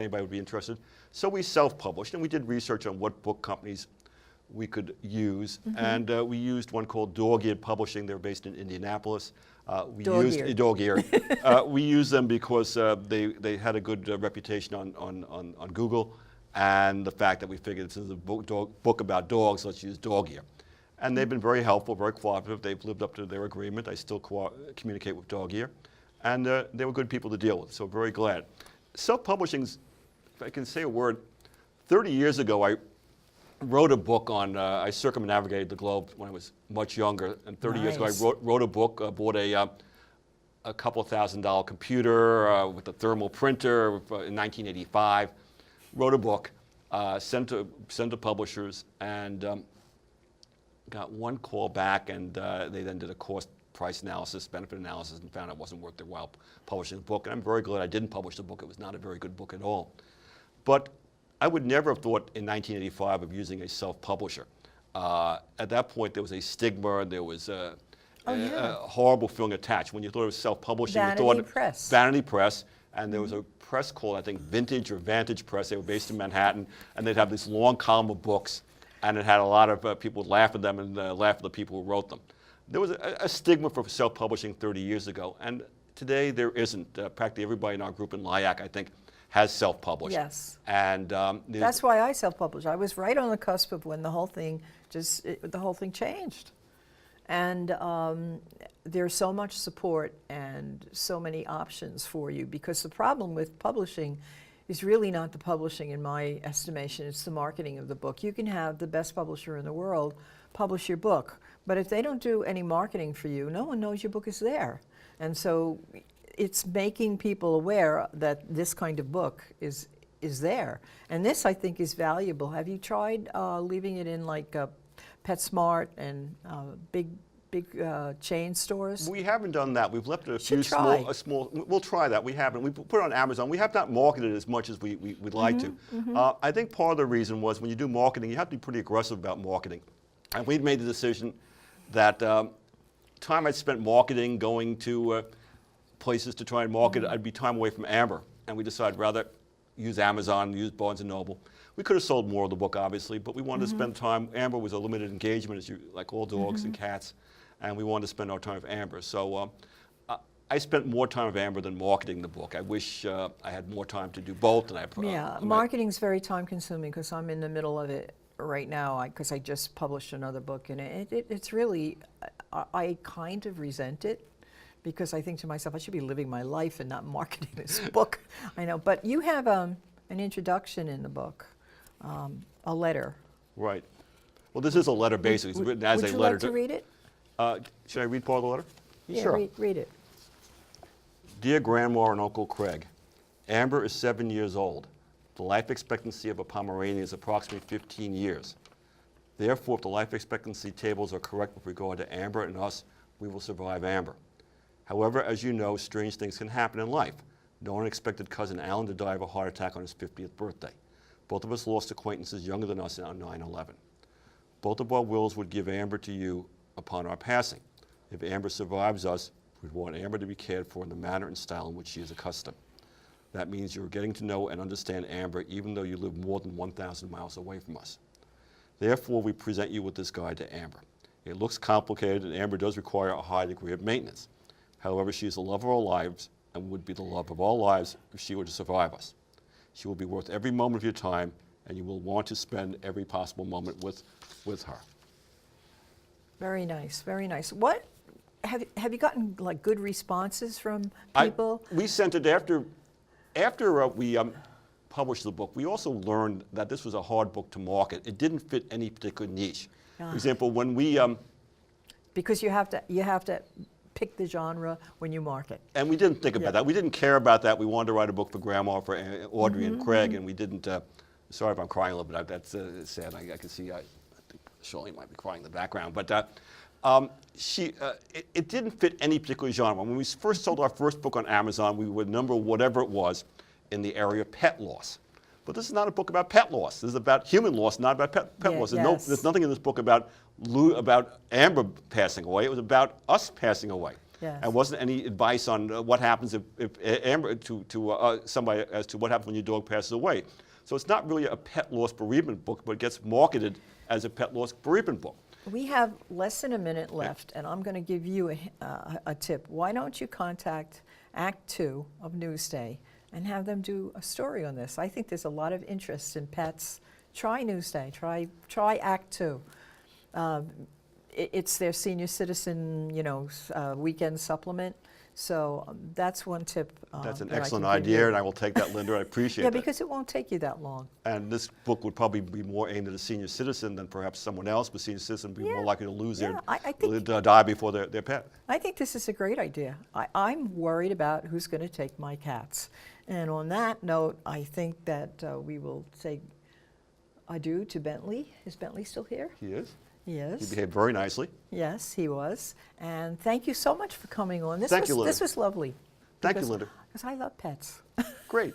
anybody would be interested. So we self-published, and we did research on what book companies we could use, and we used one called Dog-Eared Publishing. They're based in Indianapolis. Dog-Eared. We used them because they had a good reputation on Google, and the fact that we figured this is a book about dogs, let's use Dog-Ear. And they've been very helpful, very cooperative. They've lived up to their agreement. I still communicate with Dog-Ear, and they were good people to deal with, so very glad. Self-publishing's, if I can say a word, 30 years ago I wrote a book on, I circumnavigated the globe when I was much younger, and 30 years ago I wrote a book, bought a couple $1,000 computer with a thermal printer in 1985, wrote a book, sent to publishers, and got one call back, and they then did a cost price analysis, benefit analysis, and found it wasn't worth their while publishing the book. And I'm very glad I didn't publish the book. It was not a very good book at all. But I would never have thought in 1985 of using a self-publisher. At that point, there was a stigma, there was a horrible feeling attached. When you thought it was self-publishing, you thought Press. Vanity Press, and there was a press called, I think, Vintage or Vantage Press. They were based in Manhattan, and they'd have this long column of books, and it had a lot of people would laugh at them and laugh at the people who wrote them. There was a stigma for self-publishing 30 years ago, and today there isn't. Practically everybody in our group in LIAC, I think, has self-published. Yes. And that's why I self-published. I was right on the cusp of when the whole thing changed. And there's so much support and so many options for you, because the problem with publishing is really not the publishing, in my estimation. It's the marketing of the book. You can have the best publisher in the world publish your book, but if they don't do any marketing for you, no one knows your book is there. And so it's making people aware that this kind of book is there. And this, I think, is valuable. Have you tried leaving it in like PetSmart and big chain stores? We haven't done that. We've left it a few small. We'll try that. We haven't. We put it on Amazon. We have not marketed it as much as we'd like to. I think part of the reason was when you do marketing, you have to be pretty aggressive about marketing. And we'd made the decision that time I'd spent marketing, going to places to try and market, I'd be time away from Amber. And we decided rather use Amazon, use Barnes & Noble. We could have sold more of the book, obviously, but we wanted to spend time. Amber was a limited engagement, as like all dogs and cats, and we wanted to spend our time with Amber. So I spent more time with Amber than marketing the book. I wish I had more time to do both. And marketing's very time-consuming, because I'm in the middle of it right now, because I just published another book, and it's really, I kind of resent it, because I think to myself, I should be living my life and not marketing this book. I know, but you have an introduction in the book, a letter. Right. Well, this is a letter, basically. It's written as a letter. Would you like to read it? Should I read part of the letter? Yeah, sure. Read it. Dear Grandma and Uncle Craig, Amber is 7 years old. The life expectancy of a Pomeranian is approximately 15 years. Therefore, if the life expectancy tables are correct with regard to Amber and us, we will survive Amber. However, as you know, strange things can happen in life. No one expected cousin Alan to die of a heart attack on his 50th birthday. Both of us lost acquaintances younger than us on 9/11. Both of our wills would give Amber to you upon our passing. If Amber survives us, we'd want Amber to be cared for in the manner and style in which she is accustomed. That means you're getting to know and understand Amber even though you live more than 1,000 miles away from us. Therefore, we present you with this guide to Amber. It looks complicated, and Amber does require a high degree of maintenance. However, she is the love of our lives and would be the love of all lives if she were to survive us. She will be worth every moment of your time, and you will want to spend every possible moment with her. Very nice, very nice. What have you gotten like good responses from people? We sent it after we published the book. We also learned that this was a hard book to market. It didn't fit any particular niche. For example, when we because you have to pick the genre when you market. And we didn't think about that. We didn't care about that. We wanted to write a book for Grandma, for Audrey and Craig, and we didn't. Sorry if I'm crying a little bit. That's sad. I can see. I think Shirley might be crying in the background, but it didn't fit any particular genre. When we first sold our first book on Amazon, we would number whatever it was in the area of pet loss. But this is not a book about pet loss. This is about human loss, not about pet loss. There's nothing in this book about Amber passing away. It was about us passing away. Yes. And wasn't any advice on what happens to somebody as to what happens when your dog passes away. So it's not really a pet loss bereavement book, but it gets marketed as a pet loss bereavement book. We have less than a minute left, and I'm going to give you a tip. Why don't you contact Act 2 of Newsday and have them do a story on this? I think there's a lot of interest in pets. Try Newsday. Try Act 2. It's their senior citizen, weekend supplement. So that's one tip. That's an that I excellent can give idea, you. and I will take that, Linda. I appreciate Yeah, that. because it won't take you that long. And this book would probably be more aimed at a senior citizen than perhaps someone else, but senior citizen would be more likely to lose I think, die before their pet. I think this is a great idea. I'm worried about who's going to take my cats. And on that note, I think that we will say adieu to Bentley. Is Bentley still here? He is. He is. He behaved very nicely. Yes, he was. And thank you so much for coming on. Thank you, Linda. This was lovely. Thank you, Linda. Because I love pets. Great.